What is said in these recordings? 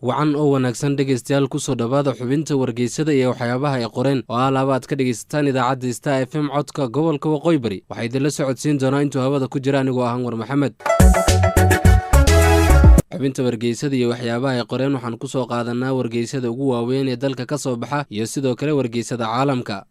wacan oo wanaagsan dhegeystayaal ku soo dhawaada xubinta wargeysada iyo waxyaabaha ay qoreen oo aad ka dhegeysataan idaacadda Star FM codka gobolka Waqooyi Bari waxa idin la socodsiin doonaa intuu hawada ku jira anigoo ah War Maxamed. xubinta wargeysada iyo waxyaabaha ay qoreen waxaan ku soo qaadanaa wargeysada ugu waaweyn ee dalka ka soo baxa iyo sidoo kale wargeysada caalamka.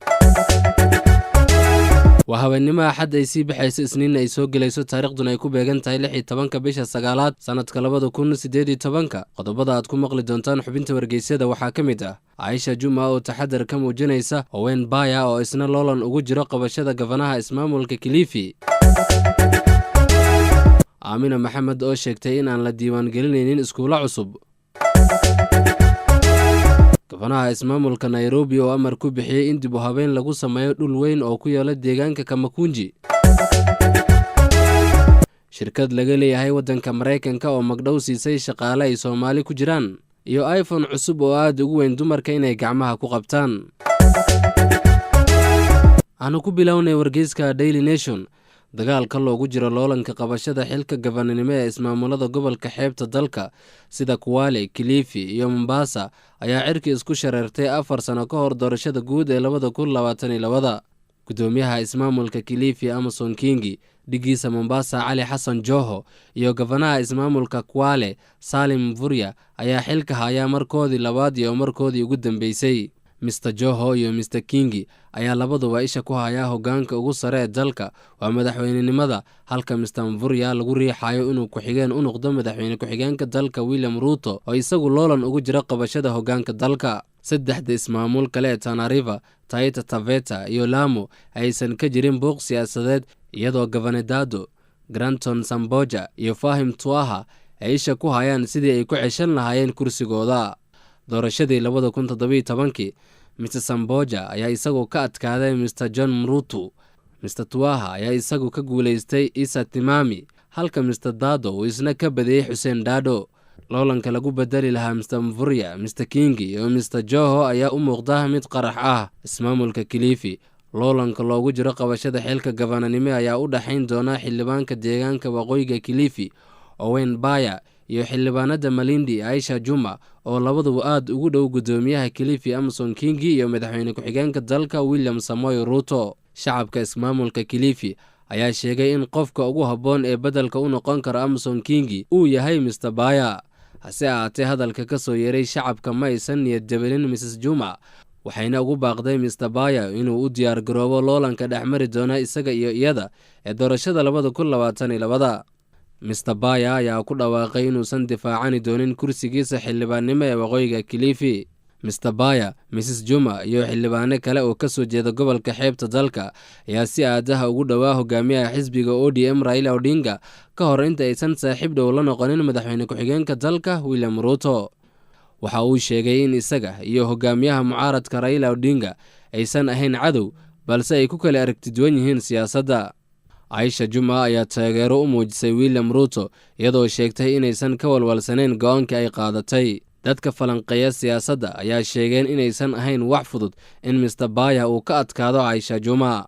وهاوينما أحد أي سي بحيث سنين أي سوق ليسو تاريخدون أي كوبيغان تاي لحي تبانكا بيشا ساقالات سنة كالبادو كون سيديدي تبانكا قد بدأتكم مقل دونتان حبينتا ورقيسيدا وحاكميدا عايشة جمعة أو تحدر كم وجنيسة وين بايا أو إسنا لولان أغوج رقب شدا قفناها اسمامو الككليفي آمينة محمد أو شيكتين أن لديوان قليلين اسكولا عصب gabanaha ismaamulka Nairobi oo amar ku bixiyay in dib u habeyn lagu sameeyo dhul weyn oo ku yaala deegaanka Kamakunji. shirkad laga leeyahay wadanka Mareykanka oo magdhow siisay shaqaale ay Soomaali ku jiraan iyo iPhone cusub oo aad ugu weyn dumarka inay gacmaha ku qabtaan. aanu ku bilownay wargeyska Daily Nation dagaalka loogu jiro loolanka qabashada xilka gabananimo ee ismaamulada gobolka xeebta dalka sida Kwale, Kilifi iyo Mombasa ayaa cirki isku shareertay 4 sano ka hor doorashada guud ee 2022. gudoomiyaha ismaamulka Kilifi Amason Kingi, dhigiisa Mombasa Ali Hassan Joho iyo gabanaha ismaamulka Kwale Salim Mvurya ayaa xilka haya markoodii labaad iyo markoodii ugu dambeysay. Mr. Joho iyo Mr. Kingi ayaa labaduba isha ku haya hoggaanka ugu sare ee dalka waa madaxweynenimada halka Mr. Mvurya lagu riixayo inuu ku xigeen u noqdo madaxweyne ku xigeenka dalka William Ruto oo isagu loolan ugu jira qabashada hoggaanka dalka. saddexda ismaamul kale ee Tana River, Taita Taveta iyo Lamu aysan ka jirin buuq siyaasadeed iyadoo Gavanedado, Granton Samboja iyo Fahim Tuaha ay isha ku hayaan sidii ay ku ceshan lahaayeen kursigooda. doorashadii 2017 Mr. Samboja ayaa isagu ka adkaaday Mr. John Mrutu. Mr. Tuaha ayaa isagu ka guuleystay Isa Timami halka Mr. Dado uu isna ka badiyay Hussein Dado. loolanka lagu bedeli lahaa Mr. Mvurya, Mr. Kingi iyo Mr. Joho ayaa u muuqda mid qarax ah. ismaamulka Kilifi loolanka loogu jiro qabashada xilka gabananimo ayaa u dhaxayn doona xildhibaanka deegaanka waqooyiga Kilifi Owen Baya iyo xildhibaanada Malindi Aisha Juma oo labaduba aad ugu dhow gudoomiyaha Kilifi Amason Kingi iyo madaxweyne ku xigeenka dalka William Samoei Ruto. shacabka ismaamulka Kilifi ayaa sheegay in qofka ugu habboon ee bedelka u noqon kara Amason Kingi uu yahay Mr. Baya. hase ahaatee hadalka ka soo yeeray shacabka ma aysan niyad jabelin Mrs. Juma waxayna ugu baaqday Mr. Baya inuu u diyaar garoobo loolanka dhexmari doona isaga iyo iyada ee doorashada 2022. Mr. Baya ayaa ku dhawaaqay inuusan difaacani doonin kursigiisa xildhibaannimo ee waqooyiga Kilifi. Mr. Baya, Mrs. Juma iyo xildhibaane kale oo ka soo jeeda gobolka xeebta dalka ayaa si aadaha ugu dhawaa hogaamiyaha xisbiga ODM Raila Odinga ka hor inta aysan saaxiib dhow la noqonin madaxweyne ku xigeenka dalka William Ruto. waxa uu sheegay in isaga iyo hogaamiyaha mucaaradka Raila Odinga aysan ahayn cadow balse ay ku kala aragti duwan yihiin siyaasadda. Aisha Juma ayaa taageero u muujisay William Ruto iyadoo sheegtay inaysan ka walwalsanayn go'aanka ay qaadatay. dadka falanqeeya siyaasadda ayaa sheegeen inaysan ahayn wax fudud in Mr. Baya uu ka adkaado Aisha Juma.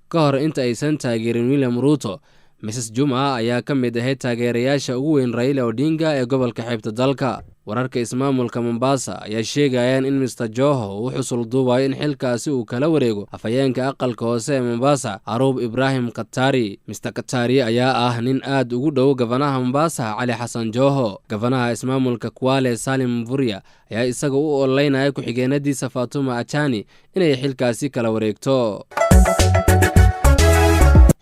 ka hor inta aysan taageerin William Ruto, Mrs. Juma ayaa ka mid ahayd taageerayaasha ugu weyn Raila Odinga ee gobolka xeebta dalka. wararka ismaamulka Mombasa ayaa sheegayaan in Mr. Joho uu xusul duubayo in xilkaasi uu kala wareego afhayeenka aqalka hoose ee Mombasa Arub Ibrahim Katari. Mr. Katari ayaa ah nin aad ugu dhow gabanaha Mombasa Ali Hassan Joho. gabanaha ismaamulka Kwale Salim Mvurya ayaa isaga u ololeynaya ku xigeenadiisa Fatuma Achani inay xilkaasi kala wareegto.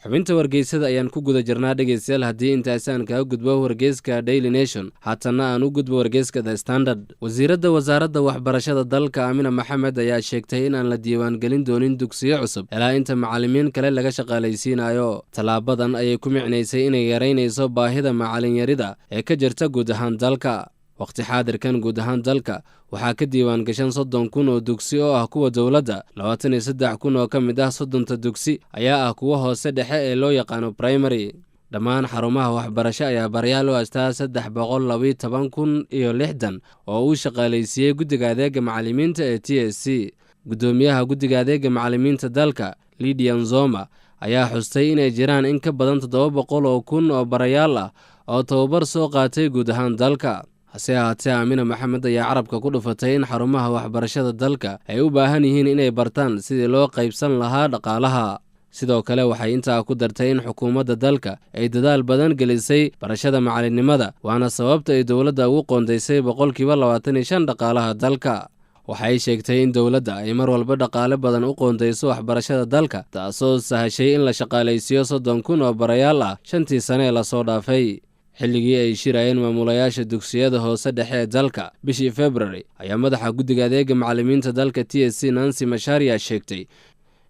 xubinta wargeysada ayaan ku guda jirnaa dhegeystayaal haddii intaasaan kaga gudbo wargeyska Daily Nation haatana aan u gudbo wargeyska The Standard. wasaaradda waxbarashada dalka Amina Maxamed ayaa sheegtay in aan la diiwaan gelin doonin dugsiyo cusub ilaa inta macallimiin kale laga shaqaalaysiinayo. talaabadan ayay ku micnaysay inay yareynayso baahida macallin yarida ee ka jirta guud ahaan dalka. waqti xaadirkan guud ahaan dalka waxaa ka diiwaan gashan 30,000 oo dugsi oo ah kuwa dowladda. 23,000 oo ka mid ah 30 dugsi ayaa ah kuwa hoose dhexe ee loo yaqaano primary. dhammaan xarumaha waxbarasho ayaa baryaal u astaa 312,060 oo uu shaqaalaysiiyey guddiga adeega macallimiinta ee TSC. gudoomiyaha guddiga adeega macallimiinta dalka Lydia Nzoma ayaa xustay inay jiraan in ka badan 700,000 oo barayaal ah oo tababar soo qaatay guud ahaan dalka. hase ahaatee Aamina Maxamed ayaa carabka ku dhufatay in xarumaha waxbarashada dalka ay u baahan yihiin inay bartaan sidii loo qaybsan lahaa dhaqaalaha. sidoo kale waxay intaa ku dartay in xukuumadda dalka ay dadaal badan gelisay barashada macalinimada, waana sababta ay dowladda ugu qoondaysay 25% dhaqaalaha dalka. waxay sheegtay in dowladda ay mar walba dhaqaale badan u qoondayso waxbarashada dalka, taasoo sahashay in la shaqaalaysiiyo 30,000 oo barayaal ah 5 sane ee lasoo dhaafay. xilligii ay shirayeen maamulayaasha dugsiyada hoose dhexe ee dalka bishii February ayaa madaxa guddiga adeega macallimiinta dalka TSC Nancy Macharia sheegtay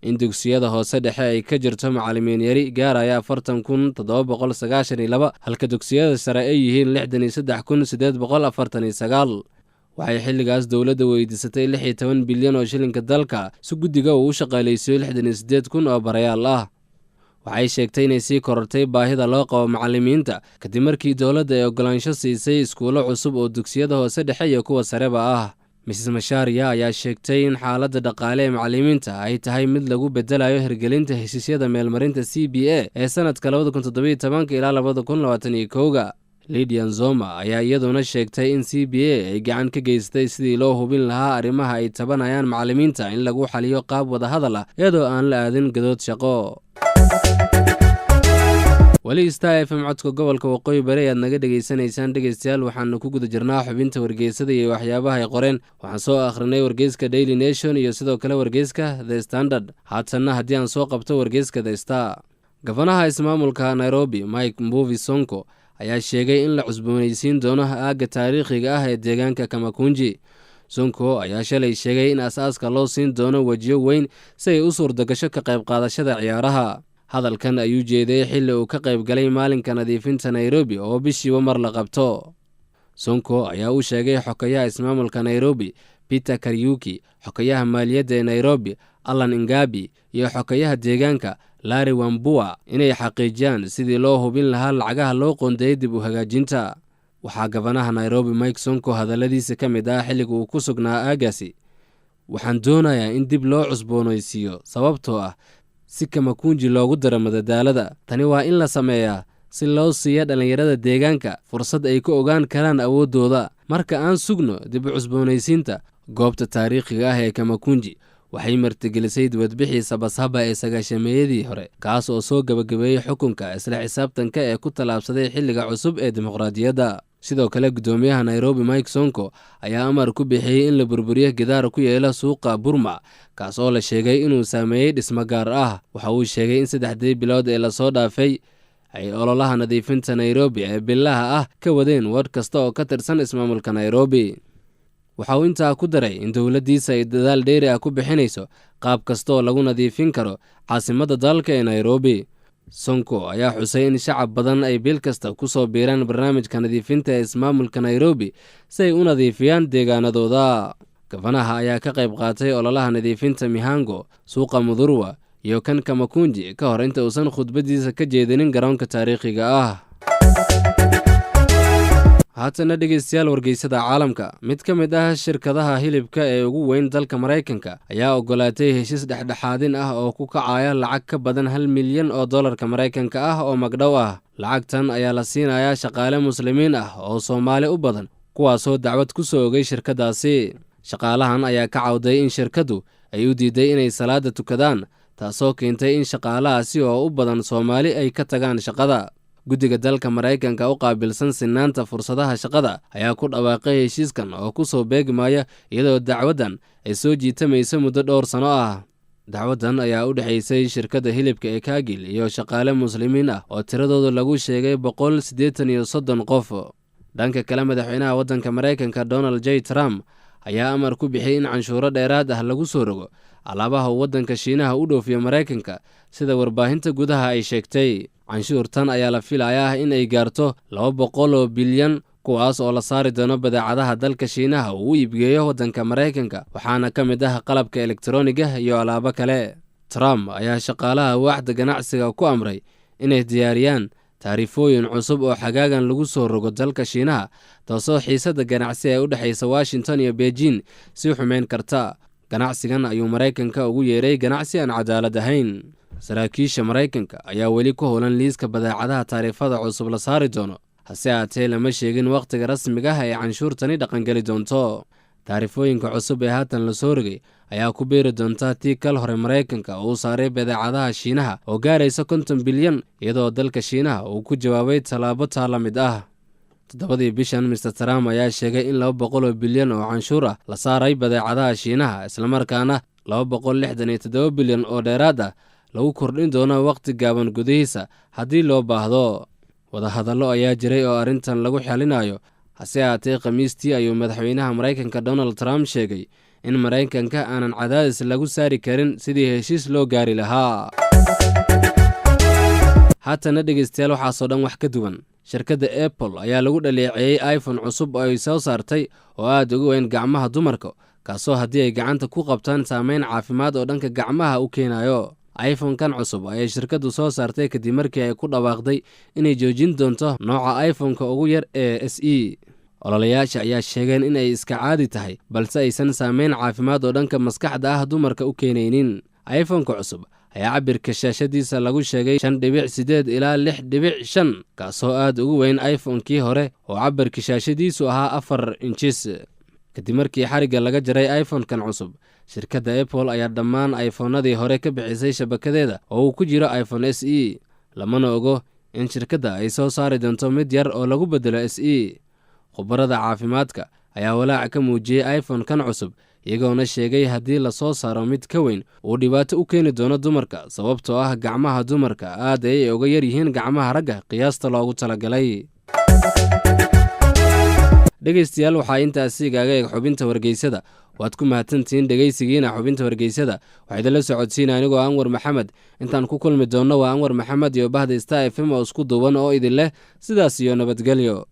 in dugsiyada hoose dhexe ay ka jirto macallimiin yari gaaraya 40,792 halka dugsiyada sare ay yihiin 63,849. waxay xilligaas dowladda weydiisatay 16 bilyan oo shilinka dalka si guddiga uu u shaqaalaysiiyo 68,000 oo barayaal ah. waxay sheegtay inay sii korortay baahida loo qabo macallimiinta kadib markii dowladda ay ogolaansho siisay iskuulo cusub oo dugsiyada hoose dhexe iyo kuwa sareba ah. Mrs. Macharia ayaa sheegtay in xaaladda dhaqaale ee macallimiinta ay tahay mid lagu bedelayo hirgelinta heshiisyada meelmarinta CBA ee sanadka 2017 ilaa 2021. Lydia Nzoma ayaa iyaduna sheegtay in CBA ay gacan ka geystay sidii loo hubin lahaa arrimaha ay tabanayaan macallimiinta in lagu xaliyo qaab wada hadal ah iyadoo aan la aadin gadood shaqo. wali Star FM codka gobolka Waqooyi Bari aad naga dhageysanaysaan dhageystayaal, waxaanu ku guda jirnaa xubinta wargeysada iyo waxyaabaha ay qoreen. waxaan soo akhrinay wargeyska Daily Nation iyo sidoo kale wargeyska The Standard. haatanna haddii aan soo qabto wargeyska The Star, gafanaha ismaamulka Nairobi Mike Mbuvi Sonko ayaa sheegay in la cusboonaysiin doono aagga taariikhiga ah ee deegaanka Kamakunji. Sonko ayaa shalay sheegay in asaaska loo siin doono wajiyo weyn si ay u suurtagasho ka qayb qaadashada ciyaaraha. hadalkan ayuu jeeday xilli uu ka qayb galay maalinka nadiifinta Nairobi oo bishiiba mar la qabto. Sonko ayaa u sheegay xokayaha ismaamulka Nairobi Peter Kariuki, xokayaha maaliyadda ee Nairobi Alan Ingabi iyo xokayaha deegaanka Larry Wambua inay xaqiijiyaan sidii loo hubin lahaa lacagaha loo qoondeeyay dib u hagaajinta. waxaa gabanaha Nairobi Mike Sonko hadalladiisa ka mid ah xilliga uu ku sugnaa aaggaasi: waxaan doonayaa in dib loo cusboonaysiiyo sababtoo ah si Kamakunji loogu daro madadaalada. tani waa in la sameeyaa si loo siiyo dhalinyarada deegaanka fursad ay ku ogaan karaan awooddooda. marka aan sugno dib u cusboonaysiinta goobta taariikhiga ah ee Kamakunji waxay martigelisay dibadbixii Sabasaba ee 90-meeyadii hore, kaas oo soo gabagabeeyey xukunka isla xisaabtanka ee ku talaabsaday xilliga cusub ee dimuqraadiyadda. sidoo kale gudoomiyaha Nairobi Mike Sonko ayaa amar ku bixiyey in la burburiyo gidaar ku yeela suuqa Burma, kaas oo la sheegay inuu saameeyey dhismo gaar ah. waxa uu sheegay in 3 bilood ee lasoo dhaafay ay ololaha nadiifinta Nairobi ee bilaha ah ka wadeen ward kasta oo ka tirsan ismaamulka Nairobi. waxa uu intaa ku daray in dowladdiisa ay dadaal dheeri ah ku bixinayso qaab kasta oo lagu nadiifin karo caasimadda dalka ee Nairobi. Sonko ayaa xusay in shacab badan ay bil kasta ku soo biiraan barnaamijka nadiifinta ee ismaamulka Nairobi si ay u nadiifiyaan deegaanadooda. gafanaha ayaa ka qayb qaatay ololaha nadiifinta Mihango, suuqa Mudhurwa iyo kan Kamakunji ka hor inta uusan khudbadiisa ka jeedinin garoonka taariikhiga ah. haatana dhegeystayaal, wargeysada caalamka. mid ka mid ah shirkadaha hilibka ee ugu weyn dalka Mareykanka ayaa ogolaatay heshiis dhexdhexaadin ah oo ku kacaya lacag ka badan $1 milyan oo dollarka Mareykanka ah oo magdhow ah. lacagtan ayaa la siinayaa shaqaale muslimiin ah oo Soomaali u badan, kuwaasoo dacwad ku soo ogay shirkadaasi. shaqaalahan ayaa ka cawday in shirkadu ay u diiday inay salaada tukadaan, taasoo keentay in shaqaalahaasi oo u badan Soomaali ay ka tagaan shaqada. guddiga dalka Mareykanka u qaabilsan sinaanta fursadaha shaqada ayaa ku dhawaaqay heshiiskan oo ku soo beegmaya iyadoo dacwaddan ay soo jiitamayso muddo dhowr sano ah. dacwaddan ayaa u dhexaysay shirkadda hilibka ee Cargill iyo shaqaale muslimiin ah oo tiradooda lagu sheegay 183 qof. dhanka kale, madaxweynaha waddanka Mareykanka Donald J. Trump ayaa amar ku bixiyay in canshuuro dheeraad ah lagu soo rogo alaabaha uu waddanka Shiinaha u dhoofiyo Mareykanka, sida warbaahinta gudaha ay sheegtay. canshuurtan ayaa la filayaa in ay gaarto 200 bilyan, kuwaas oo la saari doono badeecadaha dalka Shiinaha uu u iibgeeyo waddanka Mareykanka, waxaana ka mid ah qalabka elektarooniga iyo alaabo kale. Trump ayaa shaqaalaha waaxda ganacsiga ku amray inay diyaariyaan taariifooyin cusub oo xagaagan lagu soo rogo dalka Shiinaha, taasoo xiisadda ganacsi ee u dhexaysa Washington iyo Beijing si xumeyn karta. ganacsigan ayuu Mareykanka ugu yeeray ganacsi aan cadaalad ahayn. saraakiisha Mareykanka ayaa weli ku howlan liiska badeecadaha taariifada cusub la saari doono, hase haatee lama sheegin wakhtiga rasmiga ah ee canshuurtani dhaqangeli doonto. taarifooyinka cusub ee haatan la soo rogay ayaa ku beeri doonta tii kal hore Maraykanka uu saaray badeecadaha Shiinaha oo gaaraysa 50 bilyan, iyadoo dalka Shiinaha uu ku jawaabay talaabo la mid ah. 7 bishan Mr. Trump ayaa sheegay in 200 bilyan oo canshuur ah la saaray badeecadaha Shiinaha, isla markaana 267 bilyan oo dheeraad ah lagu kordhin doono waqti gaaban gudihiisa haddii loo baahdo. wadahadallo ayaa jiray oo arrintan lagu xalinayo, hase haatee Khamiistii ayuu madaxweynaha Maraykanka Donald Trump sheegay in Maraykanka aanan cadaadis lagu saari karin sidii heshiis loo gaari lahaa. haatana dhegeystayaal, waxaasoo dhan wax ka duwan. shirkadda Apple ayaa lagu dhaleeceeyay iPhone cusub oo ay soo saartay oo aad ugu weyn gacmaha dumarka, kaasoo haddii ay gacanta ku qabtaan saameyn caafimaad oo dhanka gacmaha u keenayo. iPhone-kan cusub ayay shirkaddu soo saartay kadib markii ay ku dhawaaqday inay joojin doonto nooca iPhone-ka ugu yar ee SE. ololayaasha ayaa sheegeen in ay iska caadi tahay, balse aysan saameyn caafimaad oo dhanka maskaxda ah dumarka u keenaynin. iPhone-ka cusub ayaa cabirka shaashadiisa lagu sheegay 5.8 ilaa 6.5, kaasoo aad ugu weyn iPhone-kii hore oo cabirka shaashadiisu ahaa 4 inches. kadib markii xarigga laga jaray iPhone-kan cusub, shirkadda Apple ayaa dhammaan iPhone-nadii hore ka bixisay shabakadeeda oo uu ku jiro iPhone SE. lamana ogo in shirkadda ay soo saari doonto mid yar oo lagu bedelo SE. khubarada caafimaadka ayaa walaac ka muujiyey iPhone-kan cusub, iyagoona sheegay haddii la soo saaro mid ka weyn uu dhibaato u keeni doono dumarka, sababtoo ah gacmaha dumarka aad ayay uga yar yihiin gacmaha ragga qiyaasta loogu talagalay. dhegeystayaal, waxaa intaasi igaaga eeg xubinta wargeysada. waad ku mahadsantihiin dhegeysigiina xubinta wargeysada. waxaa idinla socodsiina anigoo Anwar Maxamed. intaan ku kulmi doonno waa Anwar Maxamed iyo bahda Star FM oo isku duuban oo idin leh sidaas iyo nabadgelyo.